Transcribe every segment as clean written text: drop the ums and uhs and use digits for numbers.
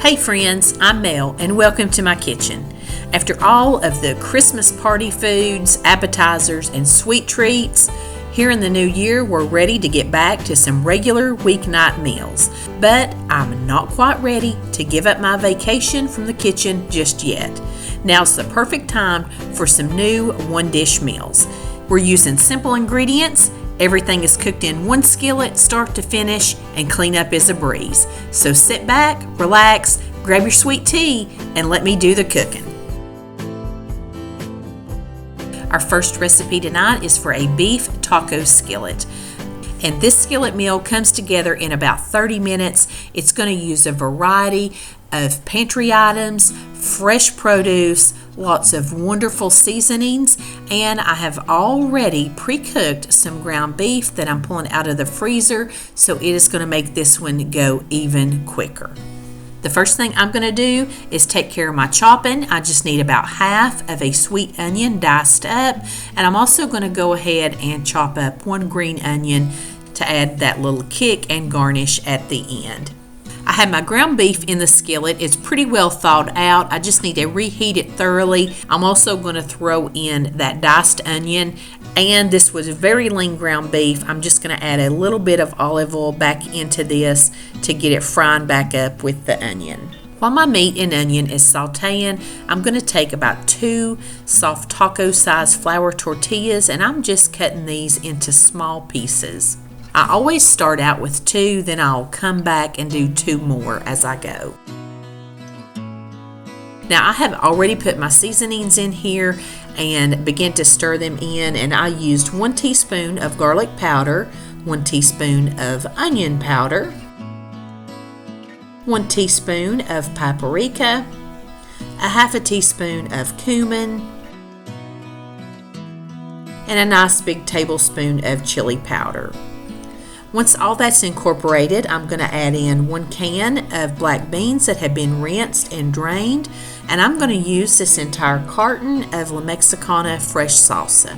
Hey friends, I'm Mel and welcome to my kitchen. After all of the Christmas party foods, appetizers, and sweet treats, here in the new year we're ready to get back to some regular weeknight meals. But I'm not quite ready to give up my vacation from the kitchen just yet. Now's the perfect time for some new one-dish meals. We're using simple ingredients. Everything is cooked in one skillet, start to finish, and cleanup is a breeze. So sit back, relax, grab your sweet tea, and let me do the cooking. Our first recipe tonight is for a beef taco skillet. And this skillet meal comes together in about 30 minutes. It's going to use a variety of pantry items, fresh produce, lots of wonderful seasonings, and I have already pre-cooked some ground beef that I'm pulling out of the freezer, so it is going to make this one go even quicker. The first thing I'm going to do is take care of my chopping. I just need about half of a sweet onion diced up, and I'm also going to go ahead and chop up one green onion to add that little kick and garnish at the end. I have my ground beef in the skillet. It's pretty well thawed out. I just need to reheat it thoroughly. I'm also going to throw in that diced onion, and this was very lean ground beef. I'm just going to add a little bit of olive oil back into this to get it frying back up with the onion. While my meat and onion is sauteing, I'm going to take about 2 soft taco-sized flour tortillas, and I'm just cutting these into small pieces. I always start out with 2, then I'll come back and do 2 more as I go. Now I have already put my seasonings in here and begin to stir them in, and I used 1 teaspoon of garlic powder, 1 teaspoon of onion powder, 1 teaspoon of paprika, a half a teaspoon of cumin, and a nice big tablespoon of chili powder. Once all that's incorporated, I'm going to add in 1 can of black beans that have been rinsed and drained, and I'm going to use this entire carton of La Mexicana fresh salsa.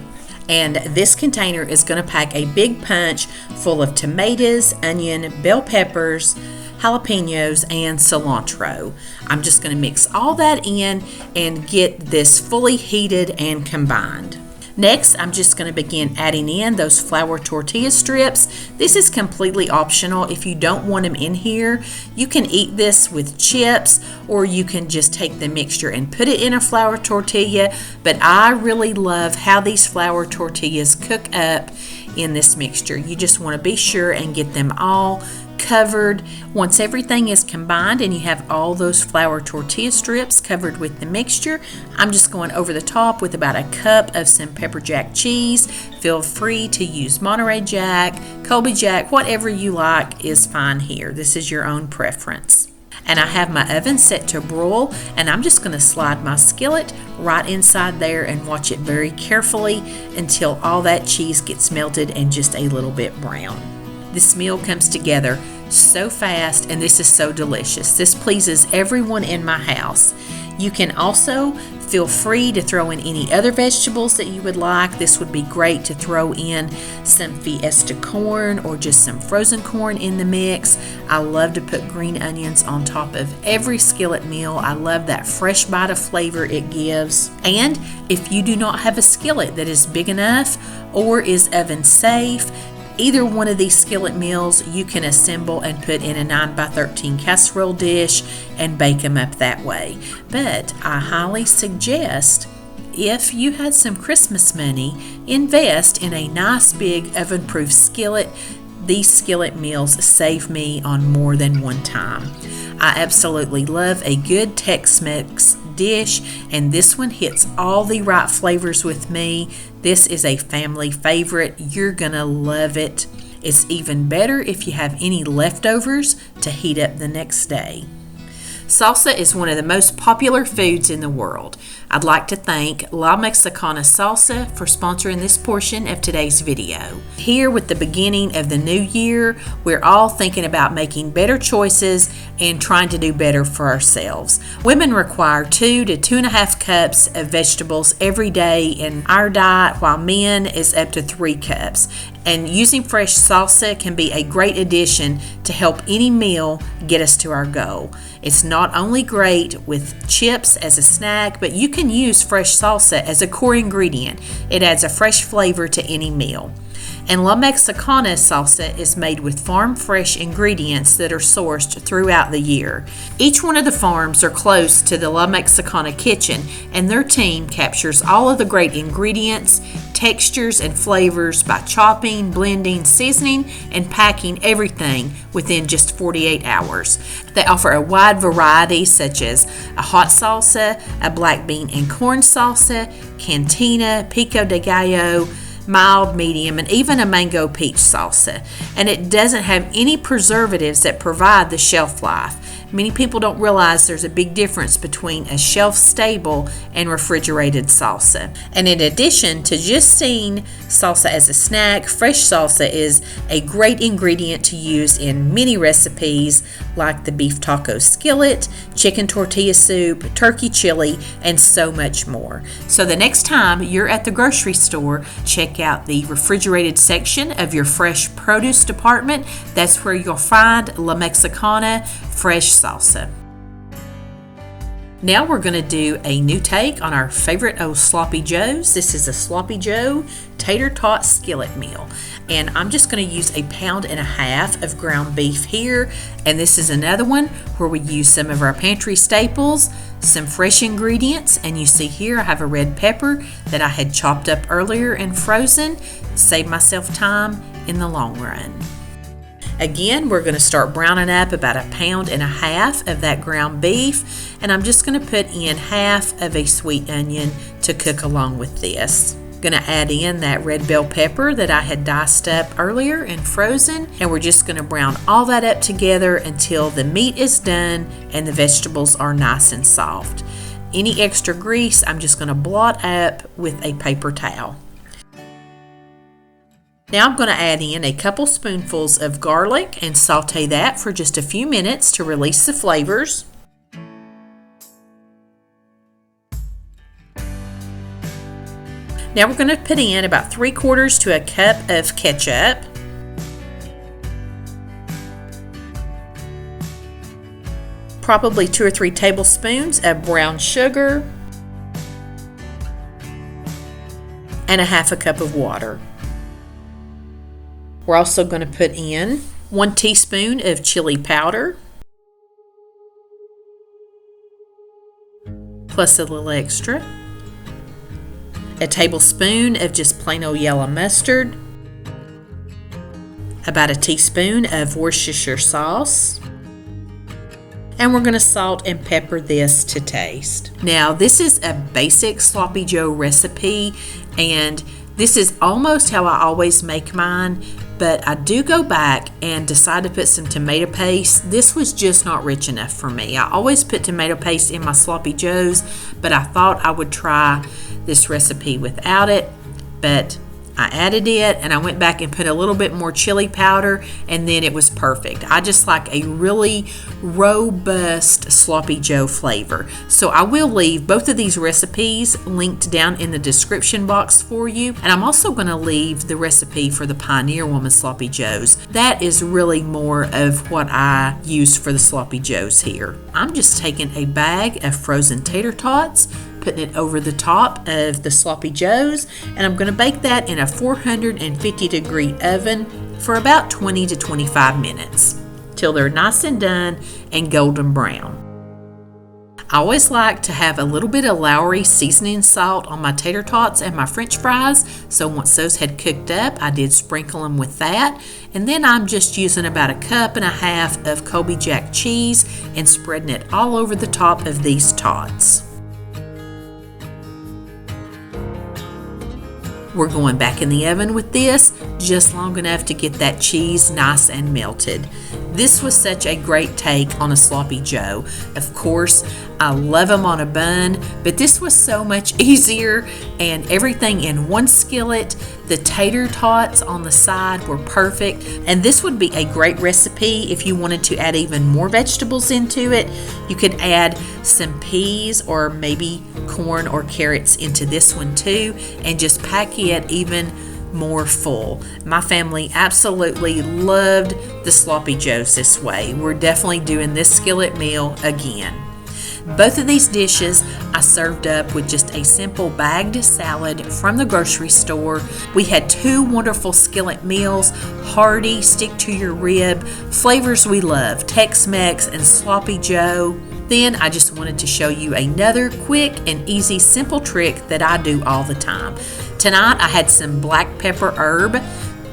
And this container is going to pack a big punch full of tomatoes, onion, bell peppers, jalapenos, and cilantro. I'm just going to mix all that in and get this fully heated and combined. Next, I'm just going to begin adding in those flour tortilla strips. This is completely optional. If you don't want them in here, you can eat this with chips, or you can just take the mixture and put it in a flour tortilla. But I really love how these flour tortillas cook up in this mixture. You just want to be sure and get them all covered. Once everything is combined and you have all those flour tortilla strips covered with the mixture, I'm just going over the top with about a cup of some pepper jack cheese. Feel free to use Monterey Jack, Colby Jack, whatever you like is fine here. This is your own preference. And I have my oven set to broil, and I'm just going to slide my skillet right inside there and watch it very carefully until all that cheese gets melted and just a little bit brown. This meal comes together so fast, and this is so delicious. This pleases everyone in my house. You can also feel free to throw in any other vegetables that you would like. This would be great to throw in some Fiesta corn or just some frozen corn in the mix. I love to put green onions on top of every skillet meal. I love that fresh bite of flavor it gives. And if you do not have a skillet that is big enough or is oven safe, either one of these skillet meals you can assemble and put in a 9x13 casserole dish and bake them up that way. But I highly suggest, if you had some Christmas money, invest in a nice big oven-proof skillet. These skillet meals save me on more than one time. I absolutely love a good Tex-Mex dish, and this one hits all the right flavors with me. This is a family favorite. You're gonna love it. It's even better if you have any leftovers to heat up the next day. Salsa is one of the most popular foods in the world. I'd like to thank La Mexicana Salsa for sponsoring this portion of today's video. Here with the beginning of the new year, we're all thinking about making better choices and trying to do better for ourselves. Women require 2 to 2.5 cups of vegetables every day in our diet, while men is up to 3 cups. And using fresh salsa can be a great addition to help any meal get us to our goal. It's not only great with chips as a snack, but you can use fresh salsa as a core ingredient. It adds a fresh flavor to any meal. And La Mexicana salsa is made with farm fresh ingredients that are sourced throughout the year. Each one of the farms are close to the La Mexicana kitchen, and their team captures all of the great ingredients, textures, and flavors by chopping, blending, seasoning, and packing everything within just 48 hours. They offer a wide variety such as a hot salsa, a black bean and corn salsa, cantina, pico de gallo, mild, medium, and even a mango peach salsa. And it doesn't have any preservatives that provide the shelf life. Many people don't realize there's a big difference between a shelf-stable and refrigerated salsa. And in addition to just seeing salsa as a snack, fresh salsa is a great ingredient to use in many recipes like the beef taco skillet, chicken tortilla soup, turkey chili, and so much more. So the next time you're at the grocery store, check out the refrigerated section of your fresh produce department. That's where you'll find La Mexicana fresh salsa. Now we're going to do a new take on our favorite old Sloppy Joes. This is a Sloppy Joe tater tot skillet meal. And I'm just going to use 1.5 pounds of ground beef here. And this is another one where we use some of our pantry staples, some fresh ingredients. And you see here I have a red pepper that I had chopped up earlier and frozen. Save myself time in the long run. Again, we're going to start browning up about 1.5 pounds of that ground beef, and I'm just going to put in half of a sweet onion to cook along with this. Going to add in that red bell pepper that I had diced up earlier and frozen, and we're just going to brown all that up together until the meat is done and the vegetables are nice and soft. Any extra grease, I'm just going to blot up with a paper towel. Now I'm going to add in a couple spoonfuls of garlic and saute that for just a few minutes to release the flavors. Now we're going to put in about 3/4 to a cup of ketchup. Probably 2 or 3 tablespoons of brown sugar. And 1/2 cup of water. We're also going to put in 1 teaspoon of chili powder, plus a little extra, a tablespoon of just plain old yellow mustard, about 1 teaspoon of Worcestershire sauce, and we're going to salt and pepper this to taste. Now, this is a basic Sloppy Joe recipe, and this is almost how I always make mine, but I do go back and decide to put some tomato paste. This was just not rich enough for me. I always put tomato paste in my Sloppy Joes, but I thought I would try this recipe without it, but I added it and I went back and put a little bit more chili powder, and then it was perfect. I just like a really robust Sloppy Joe flavor. So I will leave both of these recipes linked down in the description box for you. And I'm also going to leave the recipe for the Pioneer Woman Sloppy Joes. That is really more of what I use for the Sloppy Joes here. I'm just taking a bag of frozen tater tots, putting it over the top of the Sloppy Joes, and I'm going to bake that in a 450-degree oven for about 20 to 25 minutes till they're nice and done and golden brown. I always like to have a little bit of Lowry seasoning salt on my tater tots and my French fries, so once those had cooked up, I did sprinkle them with that, and then I'm just using about 1.5 cups of Colby Jack cheese and spreading it all over the top of these tots. We're going back in the oven with this just long enough to get that cheese nice and melted. This was such a great take on a sloppy joe. Of course, I love them on a bun, but this was so much easier, and everything in one skillet. The tater tots on the side were perfect, and this would be a great recipe if you wanted to add even more vegetables into it. You could add some peas or maybe corn or carrots into this one too, and just pack it even more full. My family absolutely loved the sloppy joes this way. We're definitely doing this skillet meal again. Both of these dishes I served up with just a simple bagged salad from the grocery store. We had two wonderful skillet meals, hearty, stick to your rib, flavors we love, Tex-Mex and sloppy joe. Then I just wanted to show you another quick and easy simple trick that I do all the time. Tonight I had some black pepper herb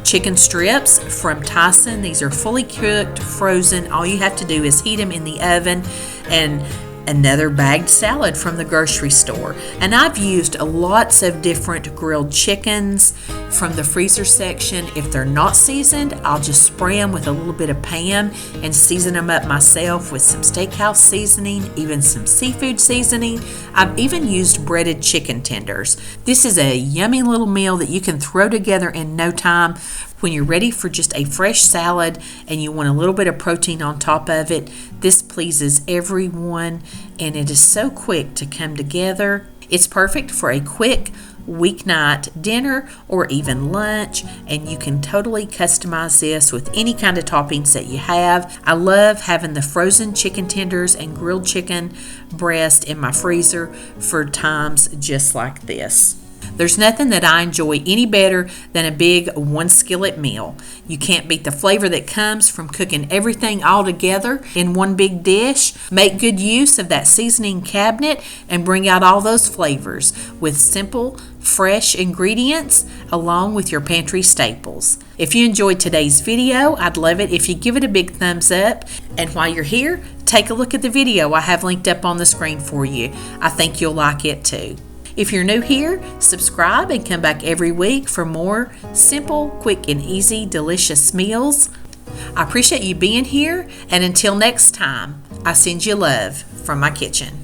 chicken strips from Tyson. These are fully cooked, frozen. All you have to do is heat them in the oven, and another bagged salad from the grocery store. And I've used lots of different grilled chickens from the freezer section. If they're not seasoned, I'll just spray them with a little bit of Pam and season them up myself with some steakhouse seasoning, even some seafood seasoning. I've even used breaded chicken tenders. This is a yummy little meal that you can throw together in no time. When you're ready for just a fresh salad and you want a little bit of protein on top of it, this pleases everyone, and it is so quick to come together. It's perfect for a quick weeknight dinner or even lunch, and you can totally customize this with any kind of toppings that you have. I love having the frozen chicken tenders and grilled chicken breast in my freezer for times just like this. There's nothing that I enjoy any better than a big one skillet meal. You can't beat the flavor that comes from cooking everything all together in one big dish. Make good use of that seasoning cabinet and bring out all those flavors with simple, fresh ingredients along with your pantry staples. If you enjoyed today's video, I'd love it if you give it a big thumbs up. And while you're here, take a look at the video I have linked up on the screen for you. I think you'll like it too. If you're new here, subscribe and come back every week for more simple, quick, and easy, delicious meals. I appreciate you being here, and until next time, I send you love from my kitchen.